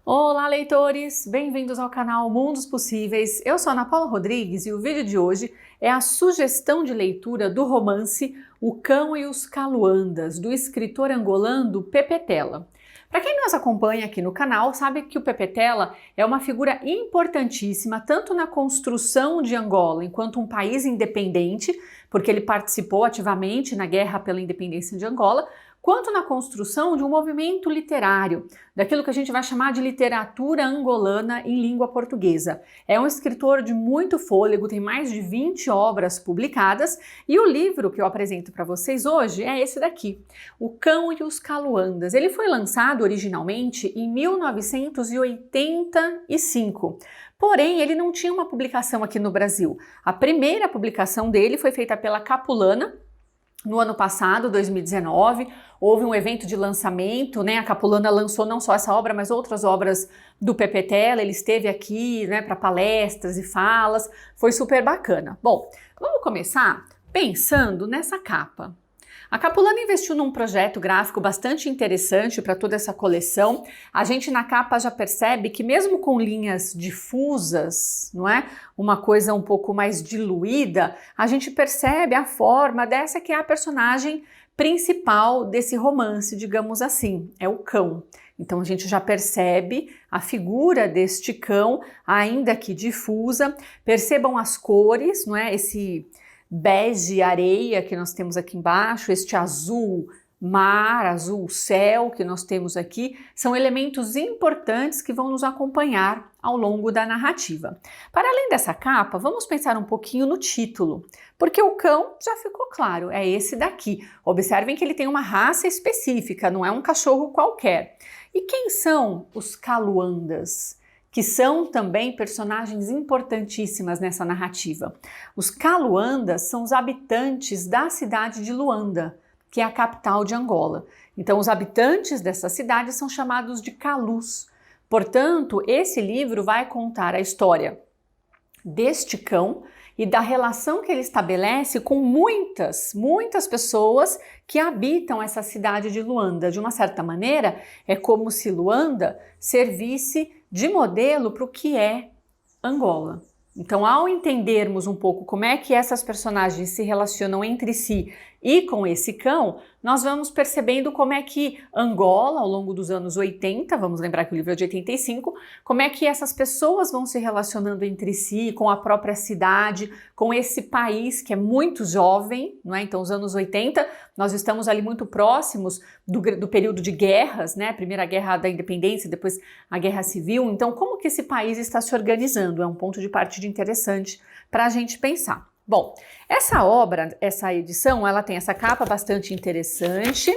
Olá, leitores! Bem-vindos ao canal Mundos Possíveis. Eu sou Ana Paula Rodrigues e o vídeo de hoje é a sugestão de leitura do romance O Cão e os Caluandas, do escritor angolano Pepe Tela. Para quem nos acompanha aqui no canal, sabe que o Pepe Tela é uma figura importantíssima tanto na construção de Angola enquanto um país independente, porque ele participou ativamente na guerra pela independência de Angola, quanto na construção de um movimento literário, daquilo que a gente vai chamar de literatura angolana em língua portuguesa. É um escritor de muito fôlego, tem mais de 20 obras publicadas, e o livro que eu apresento para vocês hoje é esse daqui, O Cão e os Caluandas. Ele foi lançado originalmente em 1985. Porém, ele não tinha uma publicação aqui no Brasil. A primeira publicação dele foi feita pela Capulana, no ano passado, 2019, houve um evento de lançamento, né? A Capulana lançou não só essa obra, mas outras obras do Pepe Tela. Ele esteve aqui, né, para palestras e falas, foi super bacana. Bom, vamos começar pensando nessa capa. A Capulana investiu num projeto gráfico bastante interessante para toda essa coleção. A gente na capa já percebe que mesmo com linhas difusas, não é? Uma coisa um pouco mais diluída, a gente percebe a forma dessa que é a personagem principal desse romance, digamos assim, é o cão. Então a gente já percebe a figura deste cão, ainda que difusa. Percebam as cores, não é? Esse bege areia que nós temos aqui embaixo, este azul mar, azul céu que nós temos aqui, são elementos importantes que vão nos acompanhar ao longo da narrativa. Para além dessa capa, vamos pensar um pouquinho no título, porque o cão já ficou claro, é esse daqui. Observem que ele tem uma raça específica, não é um cachorro qualquer. E quem são os Caluandas? Que são também personagens importantíssimas nessa narrativa. Os Caluandas são os habitantes da cidade de Luanda, que é a capital de Angola. Então, os habitantes dessa cidade são chamados de Calus. Portanto, esse livro vai contar a história deste cão e da relação que ele estabelece com muitas pessoas que habitam essa cidade de Luanda. De uma certa maneira, é como se Luanda servisse de modelo para o que é Angola. Então, ao entendermos um pouco como é que essas personagens se relacionam entre si e com esse cão, nós vamos percebendo como é que Angola, ao longo dos anos 80, vamos lembrar que o livro é de 85, como é que essas pessoas vão se relacionando entre si, com a própria cidade, com esse país que é muito jovem, não é? Então, os anos 80, nós estamos ali muito próximos do período de guerras, né? Primeira guerra da independência, depois a guerra civil. Então, como que esse país está se organizando? É um ponto de partida interessante para a gente pensar. Bom, essa obra, essa edição, ela tem essa capa bastante interessante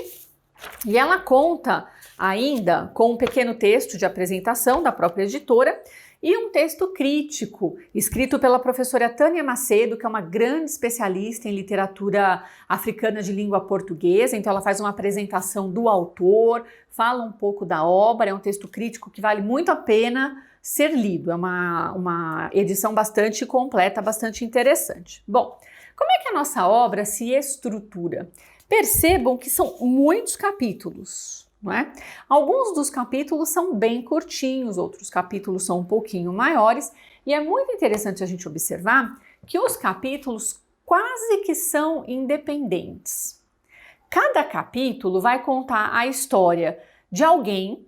e ela conta ainda com um pequeno texto de apresentação da própria editora e um texto crítico, escrito pela professora Tânia Macedo, que é uma grande especialista em literatura africana de língua portuguesa. Então ela faz uma apresentação do autor, fala um pouco da obra, é um texto crítico que vale muito a pena ser lido, é uma edição bastante completa, bastante interessante. Bom, como é que a nossa obra se estrutura? Percebam que são muitos capítulos, não é? Alguns dos capítulos são bem curtinhos, outros capítulos são um pouquinho maiores, e é muito interessante a gente observar que os capítulos quase que são independentes. Cada capítulo vai contar a história de alguém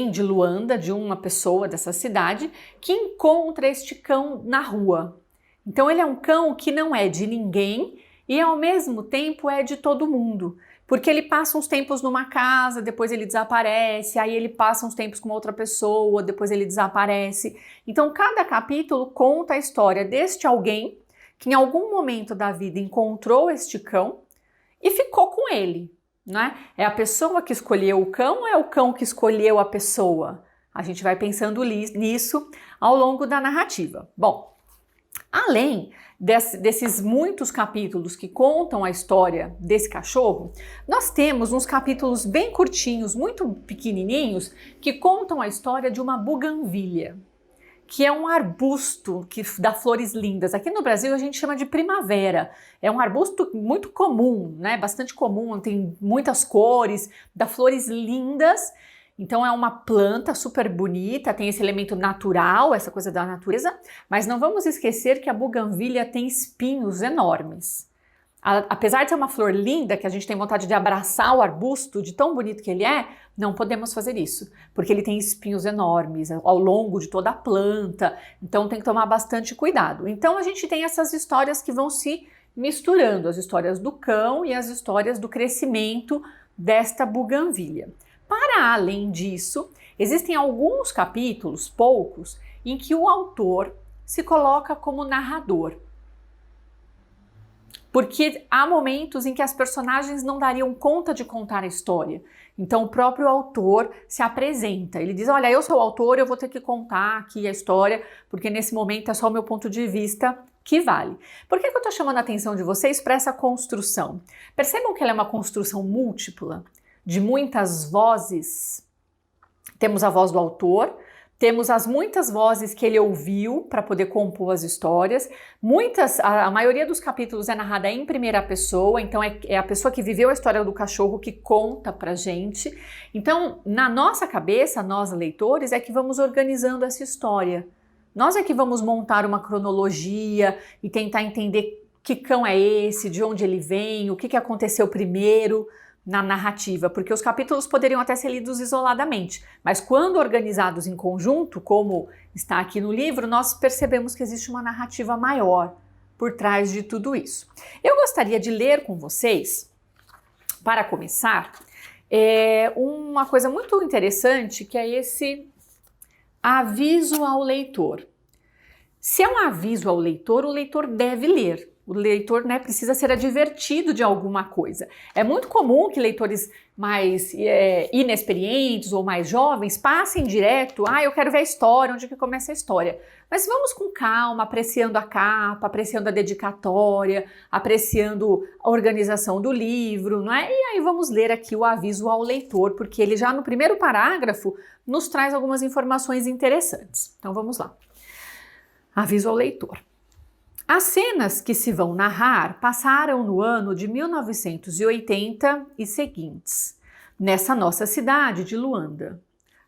de Luanda, de uma pessoa dessa cidade, que encontra este cão na rua. Então ele é um cão que não é de ninguém e ao mesmo tempo é de todo mundo, porque ele passa uns tempos numa casa, depois ele desaparece, aí ele passa uns tempos com outra pessoa, depois ele desaparece. Então cada capítulo conta a história deste alguém que em algum momento da vida encontrou este cão e ficou com ele. Né? É a pessoa que escolheu o cão ou é o cão que escolheu a pessoa? A gente vai pensando nisso ao longo da narrativa. Bom, além desses muitos capítulos que contam a história desse cachorro, nós temos uns capítulos bem curtinhos, muito pequenininhos, que contam a história de uma buganvília, que é um arbusto que dá flores lindas. Aqui no Brasil a gente chama de primavera. É um arbusto muito comum, né? Bastante comum, tem muitas cores, dá flores lindas Então é uma planta super bonita, tem esse elemento natural, essa coisa da natureza, mas não vamos esquecer que a buganvília tem espinhos enormes. Apesar de ser uma flor linda, que a gente tem vontade de abraçar o arbusto, de tão bonito que ele é, não podemos fazer isso, porque ele tem espinhos enormes ao longo de toda a planta, então tem que tomar bastante cuidado. Então a gente tem essas histórias que vão se misturando, as histórias do cão e as histórias do crescimento desta buganvília. Para além disso, existem alguns capítulos, poucos, em que o autor se coloca como narrador. Porque há momentos em que as personagens não dariam conta de contar a história. Então o próprio autor se apresenta, ele diz, olha, eu sou o autor, eu vou ter que contar aqui a história, porque nesse momento é só o meu ponto de vista que vale. Por que eu estou chamando a atenção de vocês para essa construção? Percebam que ela é uma construção múltipla, de muitas vozes. Temos a voz do autor, temos as muitas vozes que ele ouviu para poder compor as histórias. A maioria dos capítulos é narrada em primeira pessoa, então é a pessoa que viveu a história do cachorro que conta pra gente. Então, na nossa cabeça, nós leitores, é que vamos organizando essa história. Nós é que vamos montar uma cronologia e tentar entender que cão é esse, de onde ele vem, o que aconteceu primeiro na narrativa, porque os capítulos poderiam até ser lidos isoladamente, mas quando organizados em conjunto, como está aqui no livro, nós percebemos que existe uma narrativa maior por trás de tudo isso. Eu gostaria de ler com vocês, para começar, uma coisa muito interessante, que é esse aviso ao leitor. Se é um aviso ao leitor, o leitor deve ler. O leitor, precisa ser advertido de alguma coisa. É muito comum que leitores mais inexperientes ou mais jovens passem direto, eu quero ver a história, onde que começa a história. Mas vamos com calma, apreciando a capa, apreciando a dedicatória, apreciando a organização do livro, não é? E aí vamos ler aqui o aviso ao leitor, porque ele já no primeiro parágrafo nos traz algumas informações interessantes. Então vamos lá. Aviso ao leitor. As cenas que se vão narrar passaram no ano de 1980 e seguintes, nessa nossa cidade de Luanda.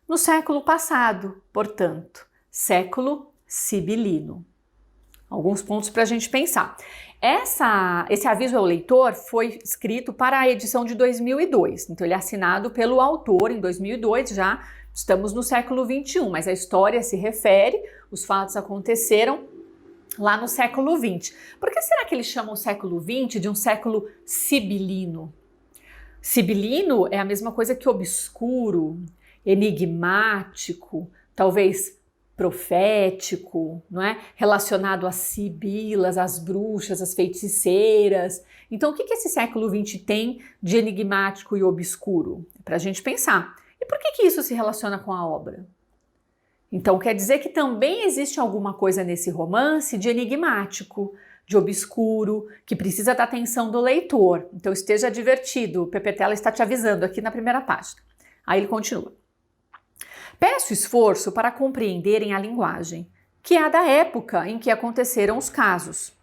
No século passado, portanto, século sibilino. Alguns pontos para a gente pensar. Esse aviso ao leitor foi escrito para a edição de 2002, então ele é assinado pelo autor em 2002, já estamos no século 21, mas a história se refere, os fatos aconteceram lá no século XX. Por que será que eles chamam o século XX de um século sibilino? Sibilino é a mesma coisa que obscuro, enigmático, talvez profético, não é? Relacionado às sibilas, às bruxas, às feiticeiras. Então, o que esse século XX tem de enigmático e obscuro? Para a gente pensar. E por que isso se relaciona com a obra? Então quer dizer que também existe alguma coisa nesse romance de enigmático, de obscuro, que precisa da atenção do leitor. Então esteja advertido, o Pepetela está te avisando aqui na primeira página. Aí ele continua. Peço esforço para compreenderem a linguagem, que é a da época em que aconteceram os casos.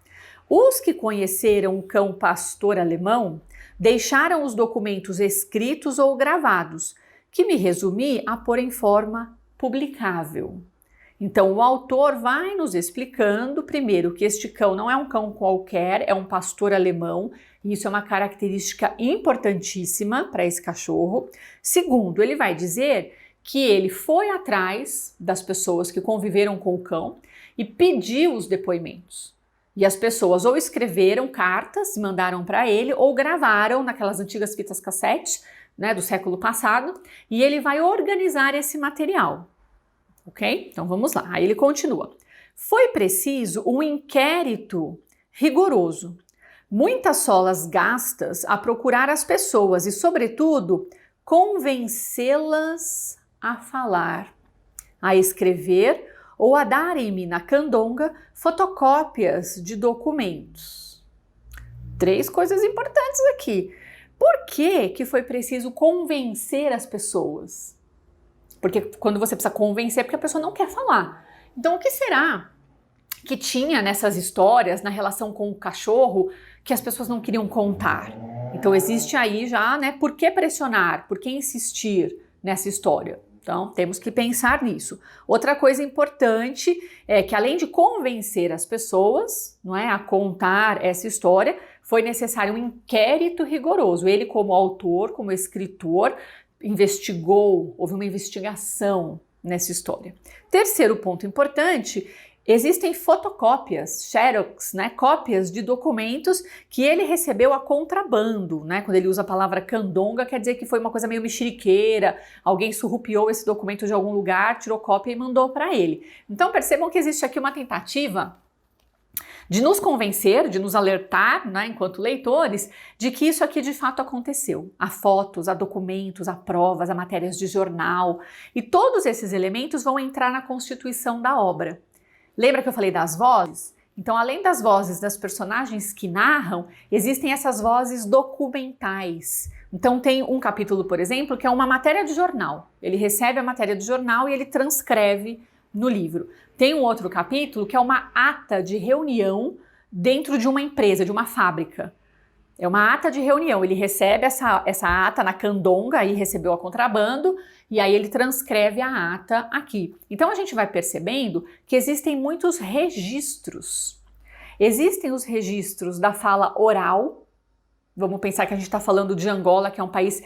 Os que conheceram o cão pastor alemão deixaram os documentos escritos ou gravados, que me resumi a pôr em forma publicável. Então o autor vai nos explicando primeiro que este cão não é um cão qualquer, é um pastor alemão, e isso é uma característica importantíssima para esse cachorro. Segundo, ele vai dizer que ele foi atrás das pessoas que conviveram com o cão e pediu os depoimentos. E as pessoas ou escreveram cartas e mandaram para ele ou gravaram naquelas antigas fitas cassete, do século passado, e ele vai organizar esse material, ok? Então vamos lá, aí ele continua. Foi preciso um inquérito rigoroso, muitas solas gastas a procurar as pessoas e, sobretudo, convencê-las a falar, a escrever ou a darem-me na candonga fotocópias de documentos. 3 coisas importantes aqui. Por que foi preciso convencer as pessoas? Porque quando você precisa convencer é porque a pessoa não quer falar. Então o que será que tinha nessas histórias, na relação com o cachorro, que as pessoas não queriam contar? Então existe aí já, por que pressionar? Por que insistir nessa história? Então, temos que pensar nisso. Outra coisa importante é que, além de convencer as pessoas, não é, a contar essa história, foi necessário um inquérito rigoroso. Ele, como autor, como escritor, investigou, houve uma investigação nessa história. Terceiro ponto importante: existem fotocópias, xerox, né, cópias de documentos que ele recebeu a contrabando, né? Quando ele usa a palavra candonga, quer dizer que foi uma coisa meio mexeriqueira, alguém surrupiou esse documento de algum lugar, tirou cópia e mandou para ele. Então percebam que existe aqui uma tentativa de nos convencer, de nos alertar, né, enquanto leitores, de que isso aqui de fato aconteceu. Há fotos, há documentos, há provas, há matérias de jornal, e todos esses elementos vão entrar na constituição da obra. Lembra que eu falei das vozes? Então, além das vozes das personagens que narram, existem essas vozes documentais. Então, tem um capítulo, por exemplo, que é uma matéria de jornal. Ele recebe a matéria de jornal e ele transcreve no livro. Tem um outro capítulo que é uma ata de reunião dentro de uma empresa, de uma fábrica. É uma ata de reunião, ele recebe essa ata na candonga, aí recebeu a contrabando, e aí ele transcreve a ata aqui. Então a gente vai percebendo que existem muitos registros. Existem os registros da fala oral. Vamos pensar que a gente está falando de Angola, que é um país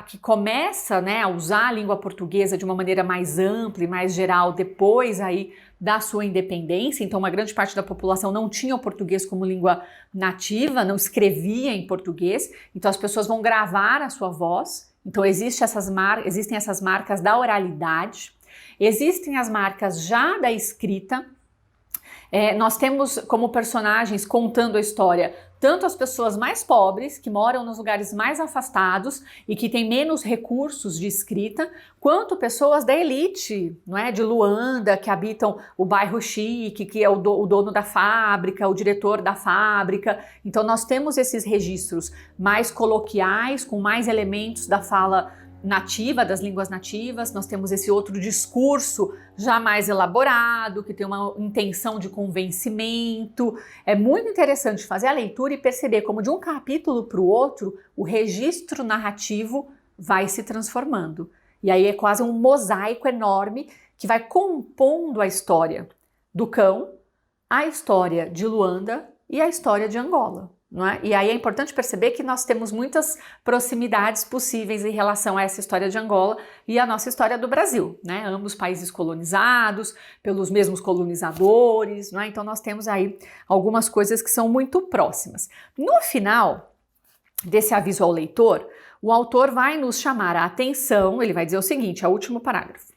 que começa, né, a usar a língua portuguesa de uma maneira mais ampla e mais geral depois aí da sua independência. Então, uma grande parte da população não tinha o português como língua nativa, não escrevia em português. Então, as pessoas vão gravar a sua voz. Então, existem essas marcas da oralidade. Existem as marcas já da escrita. Nós temos como personagens contando a história tanto as pessoas mais pobres, que moram nos lugares mais afastados e que têm menos recursos de escrita, quanto pessoas da elite, não é? De Luanda, que habitam o bairro chique, que é o dono da fábrica, o diretor da fábrica. Então nós temos esses registros mais coloquiais, com mais elementos da fala nativa, das línguas nativas. Nós temos esse outro discurso já mais elaborado, que tem uma intenção de convencimento. É muito interessante fazer a leitura e perceber como de um capítulo para o outro, o registro narrativo vai se transformando. E aí é quase um mosaico enorme que vai compondo a história do cão, a história de Luanda e a história de Angola. Não é? E aí é importante perceber que nós temos muitas proximidades possíveis em relação a essa história de Angola e a nossa história do Brasil, né? Ambos países colonizados pelos mesmos colonizadores, não é? Então nós temos aí algumas coisas que são muito próximas. No final desse aviso ao leitor, o autor vai nos chamar a atenção, ele vai dizer o seguinte, é o último parágrafo.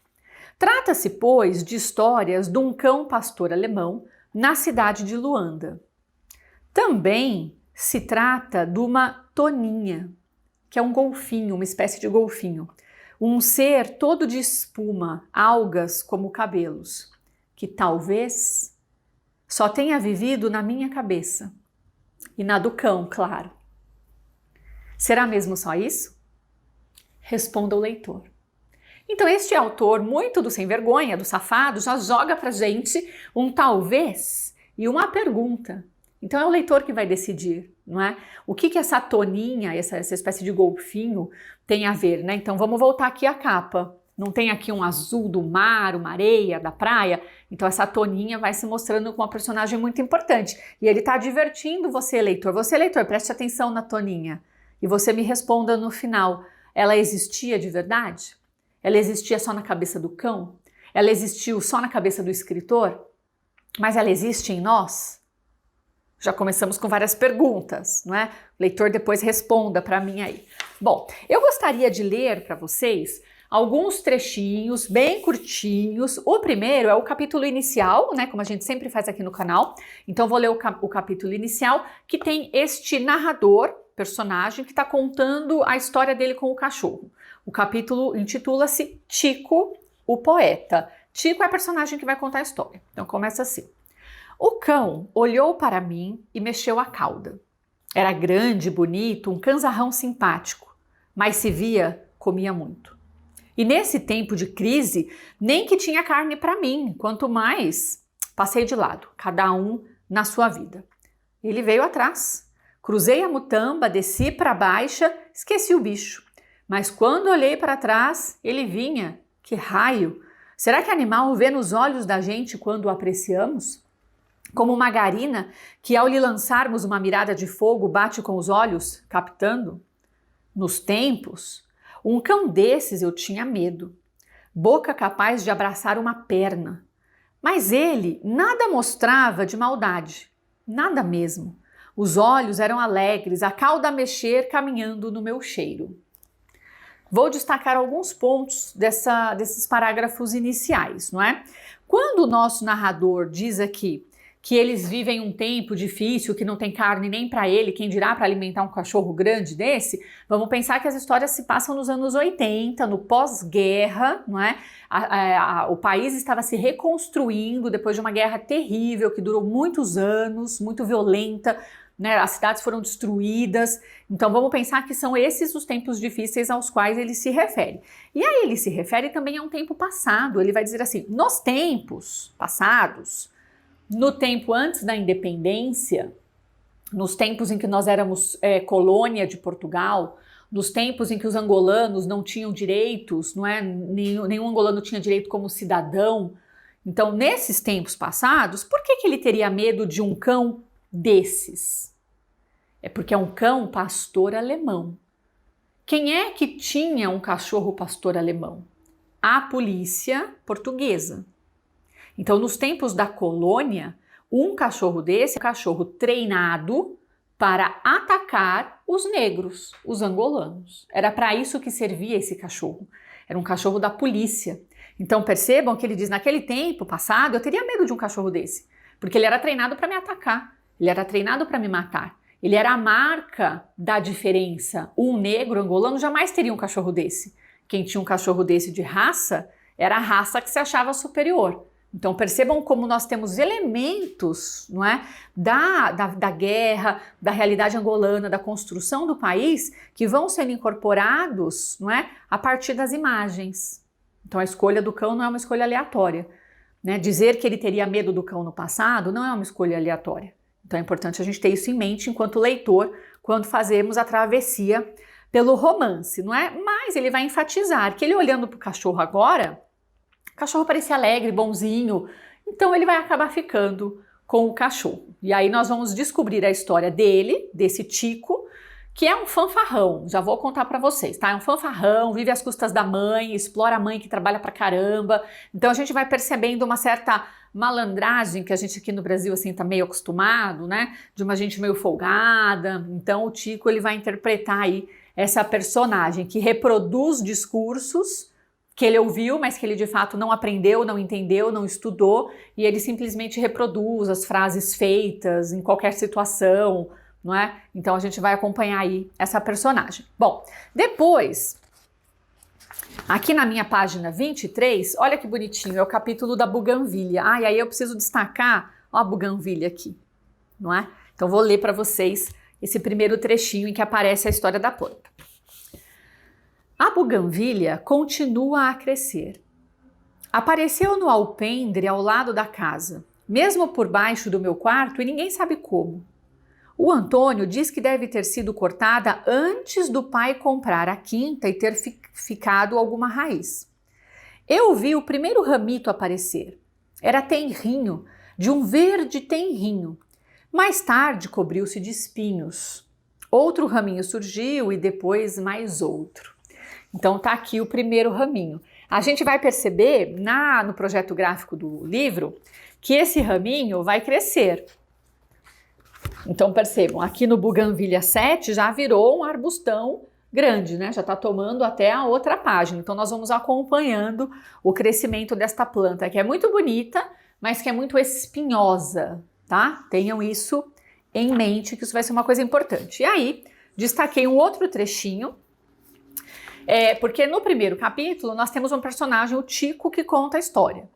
Trata-se, pois, de histórias de um cão pastor alemão na cidade de Luanda. Também se trata de uma toninha, que é um golfinho, uma espécie de golfinho. Um ser todo de espuma, algas como cabelos, que talvez só tenha vivido na minha cabeça. E na do cão, claro. Será mesmo só isso? Responda o leitor. Então este autor, muito do sem vergonha, do safado, já joga pra gente um talvez e uma pergunta. Então é o leitor que vai decidir, não é? O que essa toninha, essa espécie de golfinho tem a ver, né? Então vamos voltar aqui à capa. Não tem aqui um azul do mar, uma areia da praia? Então essa toninha vai se mostrando como uma personagem muito importante. E ele está divertindo você, leitor. Você, leitor, preste atenção na toninha. E você me responda no final. Ela existia de verdade? Ela existia só na cabeça do cão? Ela existiu só na cabeça do escritor? Mas ela existe em nós? Já começamos com várias perguntas, não é? O leitor depois responda para mim aí. Bom, eu gostaria de ler para vocês alguns trechinhos bem curtinhos. O primeiro é o capítulo inicial, né? Como a gente sempre faz aqui no canal. Então vou ler o capítulo inicial, que tem este narrador, personagem, que está contando a história dele com o cachorro. O capítulo intitula-se Tico, o poeta. Tico é a personagem que vai contar a história. Então começa assim. O cão olhou para mim e mexeu a cauda. Era grande, bonito, um canzarrão simpático, mas se via, comia muito. E nesse tempo de crise, nem que tinha carne para mim, quanto mais passei de lado, cada um na sua vida. Ele veio atrás. Cruzei a mutamba, desci para a baixa, esqueci o bicho. Mas quando olhei para trás, ele vinha, Que raio! Será que animal vê nos olhos da gente quando o apreciamos? Como uma garina que, ao lhe lançarmos uma mirada de fogo, bate com os olhos, captando? Nos tempos, um cão desses eu tinha medo. Boca capaz de abraçar uma perna. Mas ele nada mostrava de maldade. Nada mesmo. Os olhos eram alegres, a cauda a mexer, caminhando no meu cheiro. Vou destacar alguns pontos desses parágrafos iniciais, não é? Quando o nosso narrador diz aqui que eles vivem um tempo difícil, que não tem carne nem para ele, quem dirá para alimentar um cachorro grande desse, vamos pensar que as histórias se passam nos anos 80, no pós-guerra, não é? O país estava se reconstruindo depois de uma guerra terrível que durou muitos anos, muito violenta, né? As cidades foram destruídas, então vamos pensar que são esses os tempos difíceis aos quais ele se refere. E aí ele se refere também a um tempo passado, ele vai dizer assim, nos tempos passados, no tempo antes da independência, nos tempos em que nós éramos colônia de Portugal, nos tempos em que os angolanos não tinham direitos, não é? Nenhum angolano tinha direito como cidadão. Então, nesses tempos passados, por que ele teria medo de um cão desses? É porque é um cão pastor alemão. Quem é que tinha um cachorro pastor alemão? A polícia portuguesa. Então, nos tempos da colônia, um cachorro desse é um cachorro treinado para atacar os negros, os angolanos. Era para isso que servia esse cachorro. Era um cachorro da polícia. Então, percebam que ele diz, naquele tempo passado, eu teria medo de um cachorro desse, porque ele era treinado para me atacar, ele era treinado para me matar. Ele era a marca da diferença. Um negro angolano jamais teria um cachorro desse. Quem tinha um cachorro desse de raça, era a raça que se achava superior. Então percebam como nós temos elementos, não é, da guerra, da realidade angolana, da construção do país, que vão sendo incorporados, não é, a partir das imagens. Então a escolha do cão não é uma escolha aleatória, né? Dizer que ele teria medo do cão no passado não é uma escolha aleatória. Então é importante a gente ter isso em mente enquanto leitor, quando fazemos a travessia pelo romance, não é? Mas ele vai enfatizar que ele olhando para o cachorro agora, o cachorro parecia alegre, bonzinho, então ele vai acabar ficando com o cachorro. E aí nós vamos descobrir a história dele, desse Tico, que é um fanfarrão, já vou contar para vocês, tá? É um fanfarrão, vive às custas da mãe, explora a mãe que trabalha pra caramba. Então a gente vai percebendo uma certa malandragem que a gente aqui no Brasil assim tá meio acostumado, né? De uma gente meio folgada. Então o Tico ele vai interpretar aí essa personagem que reproduz discursos que ele ouviu, mas que ele de fato não aprendeu, não entendeu, não estudou, e ele simplesmente reproduz as frases feitas em qualquer situação, não é? Então a gente vai acompanhar aí essa personagem. Bom, depois, aqui na minha página 23, olha que bonitinho, é o capítulo da buganvília. Ah, e aí eu preciso destacar, ó, a buganvília aqui, não é? Então vou ler para vocês esse primeiro trechinho em que aparece a história da planta. A buganvília continua a crescer. Apareceu no alpendre ao lado da casa, mesmo por baixo do meu quarto, e ninguém sabe como. O Antônio diz que deve ter sido cortada antes do pai comprar a quinta e ter ficado alguma raiz. Eu vi o primeiro ramito aparecer. Era tenrinho, de um verde tenrinho. Mais tarde cobriu-se de espinhos. Outro raminho surgiu e depois mais outro. Então tá aqui o primeiro raminho. A gente vai perceber no projeto gráfico do livro que esse raminho vai crescer. Então percebam, aqui no Buganvília 7 já virou um arbustão grande, né? Já está tomando até a outra página. Então nós vamos acompanhando o crescimento desta planta, que é muito bonita, mas que é muito espinhosa, tá? Tenham isso em mente, que isso vai ser uma coisa importante. E aí, destaquei um outro trechinho, porque no primeiro capítulo nós temos um personagem, o Tico, que conta a história.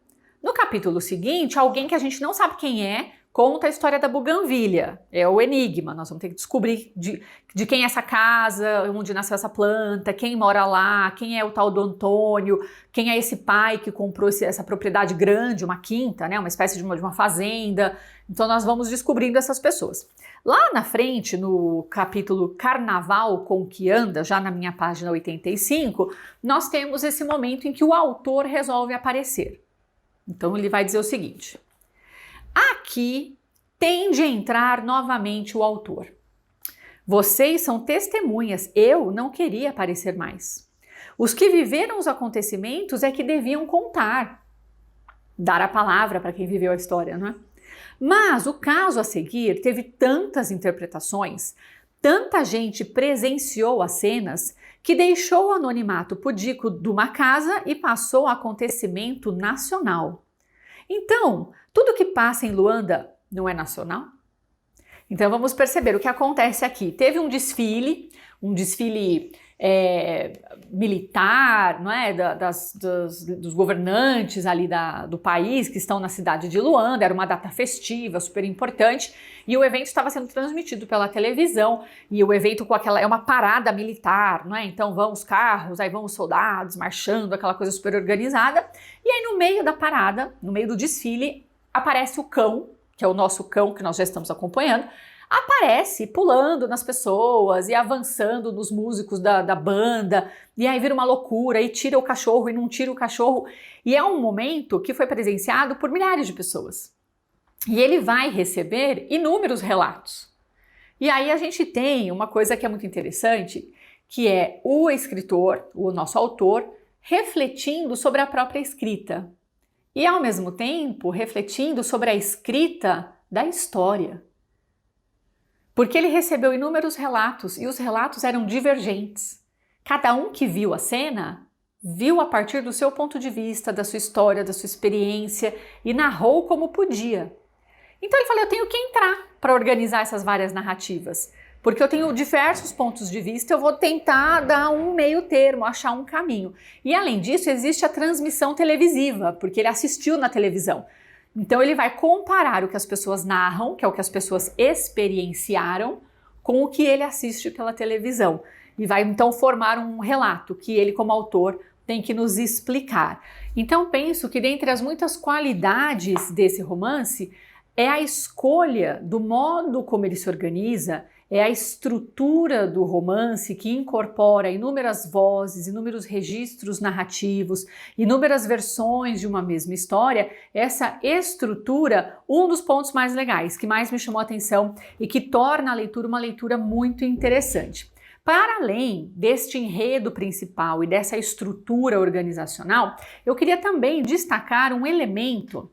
No capítulo seguinte, alguém que a gente não sabe quem é, conta a história da buganvília, é o enigma, nós vamos ter que descobrir de quem é essa casa, onde nasceu essa planta, quem mora lá, quem é o tal do Antônio, quem é esse pai que comprou essa propriedade grande, uma quinta, né, uma espécie de uma fazenda. Então nós vamos descobrindo essas pessoas. Lá na frente, no capítulo Carnaval com que anda, já na minha página 85, nós temos esse momento em que o autor resolve aparecer. Então ele vai dizer o seguinte: aqui tende a entrar novamente o autor. Vocês são testemunhas, eu não queria aparecer mais. Os que viveram os acontecimentos é que deviam contar, dar a palavra para quem viveu a história, não é? Mas o caso a seguir teve tantas interpretações, tanta gente presenciou as cenas, que deixou o anonimato pudico de uma casa e passou a acontecimento nacional. Então, tudo que passa em Luanda não é nacional? Então vamos perceber o que acontece aqui. Teve um desfile militar, não é? Dos governantes ali do país que estão na cidade de Luanda, era uma data festiva, super importante, e o evento estava sendo transmitido pela televisão, e o evento é uma parada militar, não é? Então vão os carros, aí vão os soldados marchando, aquela coisa super organizada, e aí no meio da parada, no meio do desfile, aparece o cão, que é o nosso cão que nós já estamos acompanhando, aparece pulando nas pessoas e avançando nos músicos da banda, e aí vira uma loucura, e tira o cachorro e não tira o cachorro, e é um momento que foi presenciado por milhares de pessoas. E ele vai receber inúmeros relatos. E aí a gente tem uma coisa que é muito interessante, que é o escritor, o nosso autor, refletindo sobre a própria escrita. E ao mesmo tempo refletindo sobre a escrita da história. Porque ele recebeu inúmeros relatos e os relatos eram divergentes. Cada um que viu a cena, viu a partir do seu ponto de vista, da sua história, da sua experiência e narrou como podia. Então ele falou, eu tenho que entrar para organizar essas várias narrativas, porque eu tenho diversos pontos de vista, eu vou tentar dar um meio termo, achar um caminho. E além disso, existe a transmissão televisiva, porque ele assistiu na televisão. Então ele vai comparar o que as pessoas narram, que é o que as pessoas experienciaram, com o que ele assiste pela televisão. E vai então formar um relato que ele, como autor, tem que nos explicar. Então penso que dentre as muitas qualidades desse romance, é a escolha do modo como ele se organiza, é a estrutura do romance que incorpora inúmeras vozes, inúmeros registros narrativos, inúmeras versões de uma mesma história. Essa estrutura, um dos pontos mais legais, que mais me chamou a atenção e que torna a leitura uma leitura muito interessante. Para além deste enredo principal e dessa estrutura organizacional, eu queria também destacar um elemento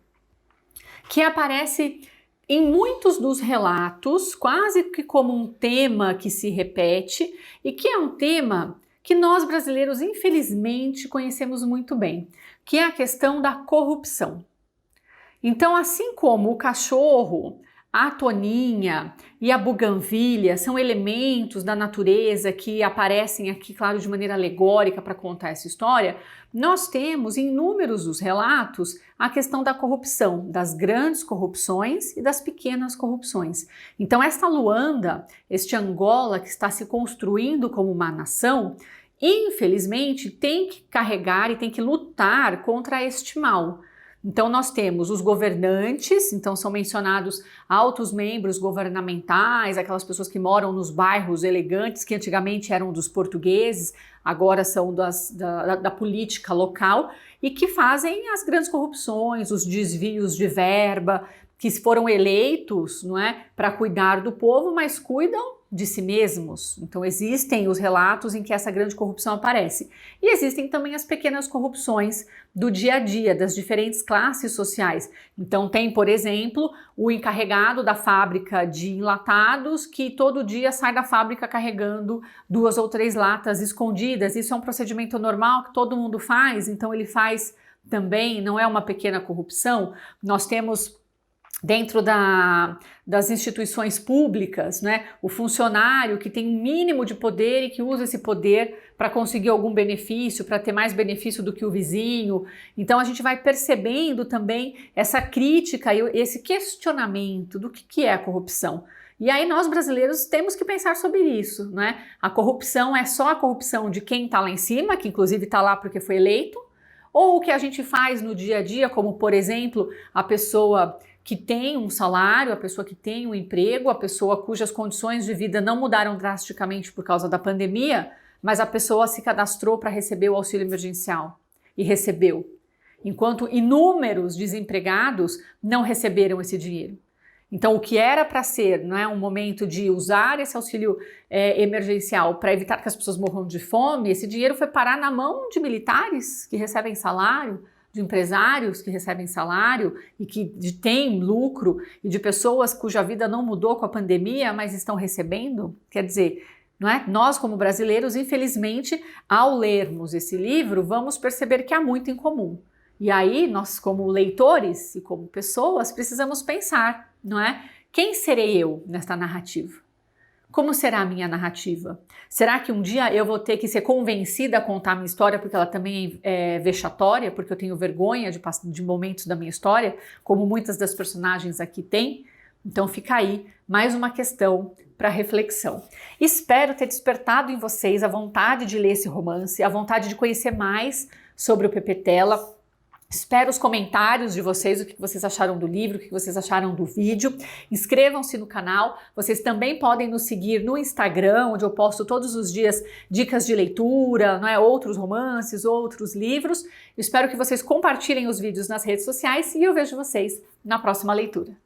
que aparece em muitos dos relatos, quase que como um tema que se repete e que é um tema que nós brasileiros, infelizmente, conhecemos muito bem, que é a questão da corrupção. Então, assim como o cachorro, a toninha e a buganvília são elementos da natureza que aparecem aqui, claro, de maneira alegórica para contar essa história, nós temos em inúmeros os relatos a questão da corrupção, das grandes corrupções e das pequenas corrupções. Então esta Luanda, este Angola que está se construindo como uma nação, infelizmente tem que carregar e tem que lutar contra este mal. Então nós temos os governantes, então são mencionados altos membros governamentais, aquelas pessoas que moram nos bairros elegantes, que antigamente eram dos portugueses, agora são da política local, e que fazem as grandes corrupções, os desvios de verba, que foram eleitos, não é, para cuidar do povo, mas cuidam de si mesmos. Então existem os relatos em que essa grande corrupção aparece. E existem também as pequenas corrupções do dia a dia, das diferentes classes sociais. Então tem, por exemplo, o encarregado da fábrica de enlatados que todo dia sai da fábrica carregando 2 ou 3 latas escondidas. Isso é um procedimento normal que todo mundo faz, então ele faz também, não é uma pequena corrupção. Nós temos dentro das instituições públicas, né? O funcionário que tem um mínimo de poder e que usa esse poder para conseguir algum benefício, para ter mais benefício do que o vizinho. Então a gente vai percebendo também essa crítica e esse questionamento do que é a corrupção. E aí nós brasileiros temos que pensar sobre isso, né? A corrupção é só a corrupção de quem está lá em cima, que inclusive está lá porque foi eleito, ou o que a gente faz no dia a dia, como por exemplo, a pessoa que tem um salário, a pessoa que tem um emprego, a pessoa cujas condições de vida não mudaram drasticamente por causa da pandemia, mas a pessoa se cadastrou para receber o auxílio emergencial e recebeu, enquanto inúmeros desempregados não receberam esse dinheiro. Então, o que era para ser, não é, um momento de usar esse auxílio emergencial para evitar que as pessoas morram de fome, esse dinheiro foi parar na mão de militares que recebem salário, de empresários que recebem salário e que têm lucro, e de pessoas cuja vida não mudou com a pandemia, mas estão recebendo. Quer dizer, não é? Nós, como brasileiros, infelizmente, ao lermos esse livro, vamos perceber que há muito em comum. E aí, nós, como leitores e como pessoas, precisamos pensar, não é? Quem serei eu nesta narrativa? Como será a minha narrativa? Será que um dia eu vou ter que ser convencida a contar a minha história porque ela também é vexatória, porque eu tenho vergonha de momentos da minha história, como muitas das personagens aqui têm? Então fica aí mais uma questão para reflexão. Espero ter despertado em vocês a vontade de ler esse romance, a vontade de conhecer mais sobre o Pepe Tela. Espero os comentários de vocês, o que vocês acharam do livro, o que vocês acharam do vídeo. Inscrevam-se no canal. Vocês também podem nos seguir no Instagram, onde eu posto todos os dias dicas de leitura, não é? Outros romances, outros livros. Espero que vocês compartilhem os vídeos nas redes sociais e eu vejo vocês na próxima leitura.